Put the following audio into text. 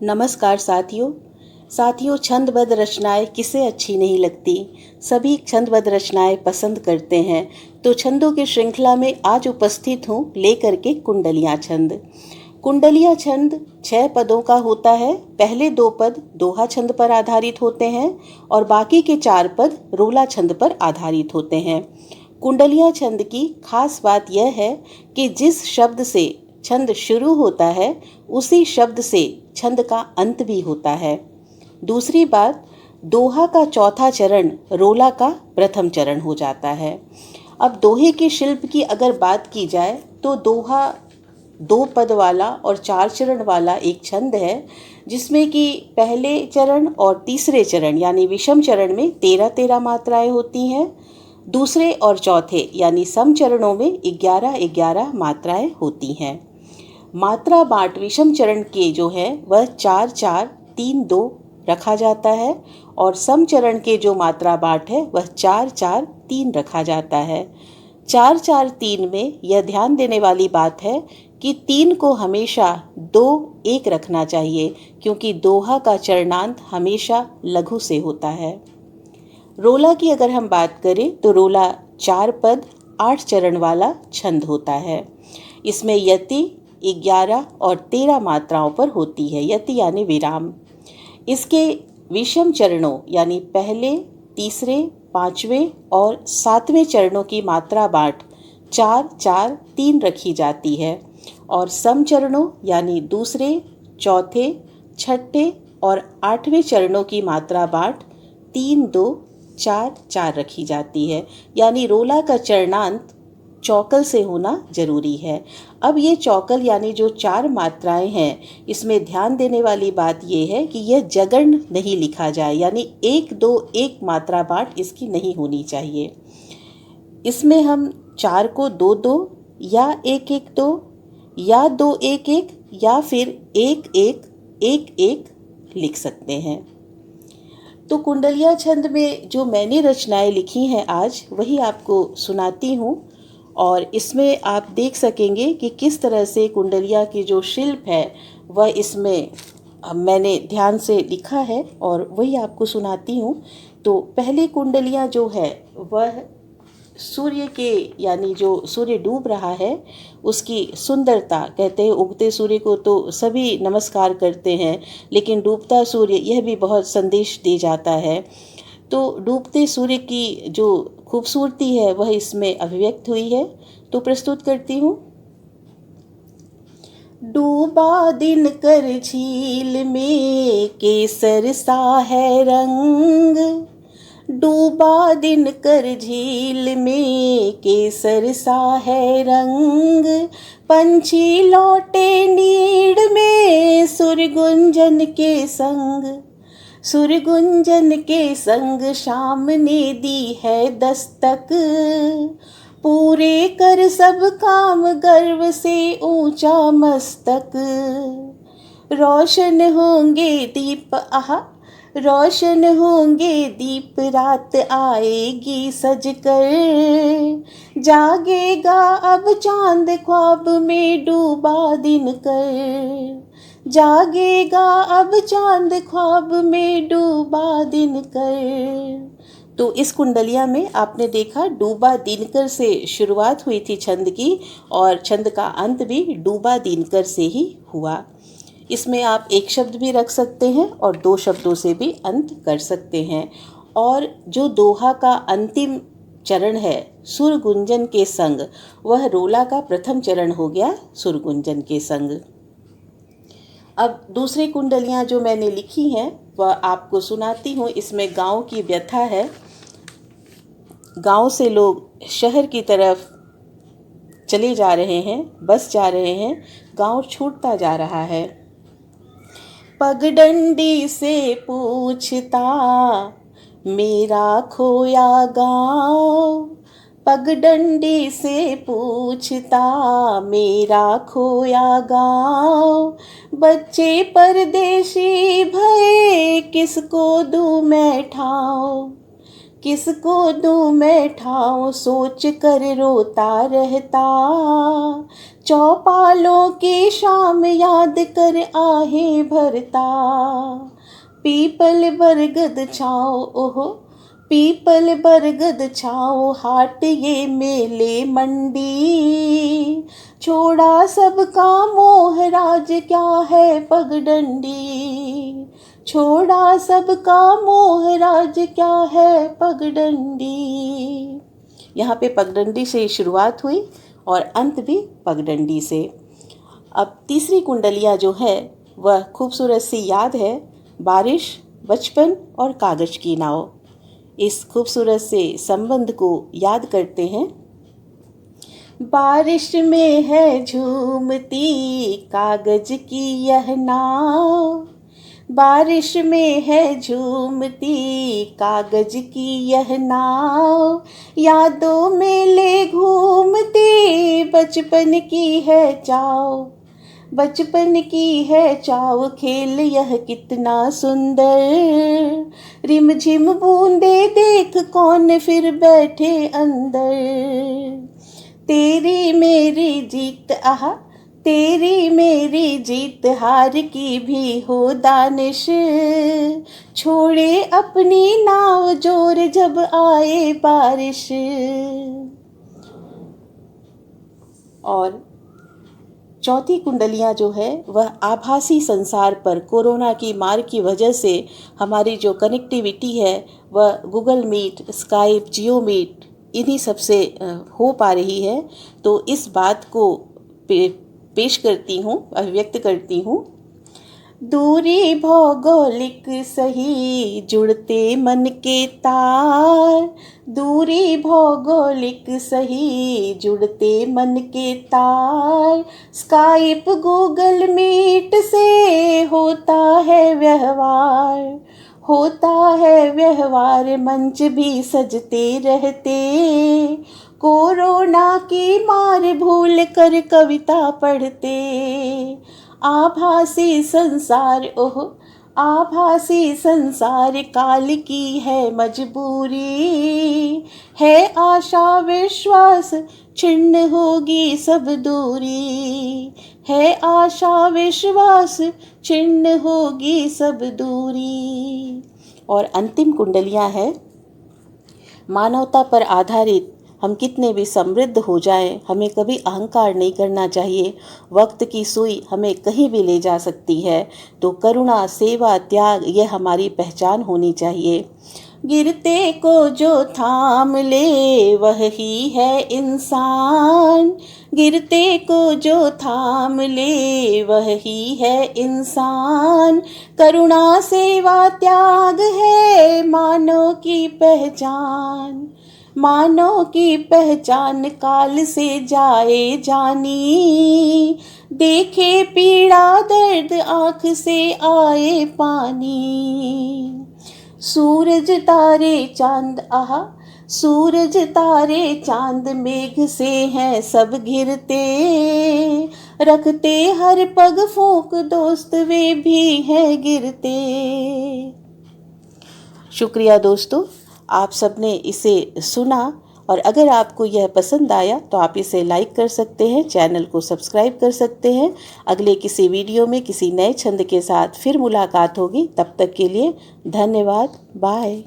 नमस्कार साथियों छंदबद्ध रचनाएं किसे अच्छी नहीं लगती। सभी छंदबद्ध रचनाएं पसंद करते हैं। तो छंदों की श्रृंखला में आज उपस्थित हूँ लेकर के कुंडलिया छंद। कुंडलिया छंद 6 पदों का होता है। पहले 2 पद दोहा छंद पर आधारित होते हैं और बाकी के 4 पद रोला छंद पर आधारित होते हैं। कुंडलिया छंद की खास बात यह है कि जिस शब्द से छंद शुरू होता है उसी शब्द से छंद का अंत भी होता है। दूसरी बात, दोहा का चौथा चरण रोला का प्रथम चरण हो जाता है। अब दोहे के शिल्प की अगर बात की जाए तो दोहा 2 पद वाला और 4 चरण वाला एक छंद है, जिसमें कि पहले चरण और तीसरे चरण यानी विषम चरण में 13-13 मात्राएं होती हैं। दूसरे और चौथे यानी सम चरणों में 11-11 मात्राएं होती हैं। मात्रा बाँट विषम चरण के जो है वह 4-4-3-2 रखा जाता है और सम चरण के जो मात्रा बाँट है वह 4-4-3 रखा जाता है। 4-4-3 में यह ध्यान देने वाली बात है कि 3 को हमेशा 2-1 रखना चाहिए, क्योंकि दोहा का चरणांत हमेशा लघु से होता है। रोला की अगर हम बात करें तो रोला 4 पद 8 चरण वाला छंद होता है। इसमें यति 11 और 13 मात्राओं पर होती है। यति यानी विराम। इसके विषम चरणों यानी पहले, तीसरे, 5वें और 7वें चरणों की मात्रा बाँट 4-4-3 रखी जाती है और सम चरणों यानी दूसरे, चौथे, छठे और 8वें चरणों की मात्रा बाँट 3-2-4-4 रखी जाती है। यानी रोला का चरणांत चौकल से होना जरूरी है। अब ये चौकल यानी जो 4 मात्राएं हैं, इसमें ध्यान देने वाली बात यह है कि यह जगण नहीं लिखा जाए, यानी 1-2-1 मात्रा बाँट इसकी नहीं होनी चाहिए। इसमें हम 4 को 2-2 या 1-1-2 या 2-1-1 या फिर 1-1-1-1 लिख सकते हैं। तो कुंडलिया छंद में जो मैंने रचनाएं लिखी हैं आज वही आपको सुनाती हूँ, और इसमें आप देख सकेंगे कि किस तरह से कुंडलिया की जो शिल्प है वह इसमें मैंने ध्यान से लिखा है और वही आपको सुनाती हूँ। तो पहले कुंडलिया जो है वह सूर्य के यानी जो सूर्य डूब रहा है उसकी सुंदरता, कहते हैं उगते सूर्य को तो सभी नमस्कार करते हैं, लेकिन डूबता सूर्य यह भी बहुत संदेश दे जाता है। तो डूबते सूर्य की जो खूबसूरती है वह इसमें अभिव्यक्त हुई है। तो प्रस्तुत करती हूँ। डूबा दिन कर झील में केसर सा है रंग, डूबा दिन कर झील में केसर सा है रंग, पंछी लौटे नीड़ में सुरगुंजन के संग, सुरगुंजन के संग शाम ने दी है दस्तक, पूरे कर सब काम गर्व से ऊंचा मस्तक, रोशन होंगे दीप रोशन होंगे दीप रात आएगी सज कर, जागेगा अब चांद ख्वाब में डूबा दिन कर, जागेगा अब चांद ख्वाब में डूबा दिन कर। तो इस कुंडलिया में आपने देखा डूबा दिनकर से शुरुआत हुई थी छंद की और छंद का अंत भी डूबा दिनकर से ही हुआ। इसमें आप एक शब्द भी रख सकते हैं और 2 शब्दों से भी अंत कर सकते हैं। और जो दोहा का अंतिम चरण है सुरगुंजन के संग, वह रोला का प्रथम चरण हो गया सुरगुंजन के संग। अब दूसरी कुंडलियाँ जो मैंने लिखी हैं वह आपको सुनाती हूँ। इसमें गांव की व्यथा है। गांव से लोग शहर की तरफ चले जा रहे हैं, बस जा रहे हैं, गांव छूटता जा रहा है। पगडंडी से पूछता मेरा खोया गांव, पगडंडी से पूछता मेरा खोया गांव, बच्चे परदेशी भये किसको दूं मैं ठाव, किसको दूँ मैं ठाऊं सोच कर रोता रहता। चौपालों की शाम याद कर आहें भरता। पीपल बरगद छाओ ओहो, पीपल बरगद छाओ, हाट ये मेले मंडी। छोड़ा सबका मोह राज क्या है पगडंडी। छोड़ा सबका मोह राज क्या है पगडंडी। यहाँ पे पगडंडी से शुरुआत हुई और अंत भी पगडंडी से। अब तीसरी कुंडलियाँ जो है वह खूबसूरत सी याद है, बारिश, बचपन और कागज की नाव। इस खूबसूरत से संबंध को याद करते हैं। बारिश में है झूमती कागज की यह नाव। बारिश में है झूमती कागज की यह नाव। यादों में ले घूमती बचपन की है चाव। बचपन की है चाव, खेल यह कितना सुंदर। रिमझिम बूंदे देख कौन फिर बैठे अंदर। तेरी मेरी जीत आहा, तेरी मेरी जीत, हार की भी हो दानिश। छोड़े अपनी नाव जोर जब आए बारिश। और चौथी कुंडलियाँ जो है वह आभासी संसार पर कोरोना की मार की वजह से हमारी जो कनेक्टिविटी है वह गूगल मीट, स्काइप, जियो मीट इन्हीं सब से हो पा रही है। तो इस बात को पेश करती हूँ, अभिव्यक्त करती हूँ। दूरी भौगोलिक सही, जुड़ते मन के तार। दूरी भौगोलिक सही, जुड़ते मन के तार। स्काइप, गूगल मीट से होता है व्यवहार। होता है व्यवहार, मंच भी सजते रहते। कोरोना की मार भूल कर कविता पढ़ते। आभासी संसार ओह, आभासी संसार, काल की है मजबूरी। है आशा विश्वास, छिन्न होगी सब दूरी। है आशा विश्वास, छिन्न होगी सब दूरी। और अंतिम कुंडलियाँ है, मानवता पर आधारित हम कितने भी समृद्ध हो जाएं, हमें कभी अहंकार नहीं करना चाहिए। वक्त की सुई हमें कहीं भी ले जा सकती है, तो करुणा, सेवा, त्याग ये हमारी पहचान होनी चाहिए। गिरते को जो थाम ले वह ही है इंसान। गिरते को जो थाम ले वह ही है इंसान। करुणा, सेवा, त्याग है मानव की पहचान। मानव की पहचान, काल से जाए जानी। देखे पीड़ा दर्द, आँख से आए पानी। सूरज तारे चांद आहा, सूरज तारे चांद, मेघ से हैं सब घिरते। रखते हर पग फूंक, दोस्त वे भी हैं गिरते। शुक्रिया दोस्तों, आप सबने इसे सुना, और अगर आपको यह पसंद आया तो आप इसे लाइक कर सकते हैं, चैनल को सब्सक्राइब कर सकते हैं। अगले किसी वीडियो में किसी नए छंद के साथ फिर मुलाकात होगी। तब तक के लिए धन्यवाद, बाय।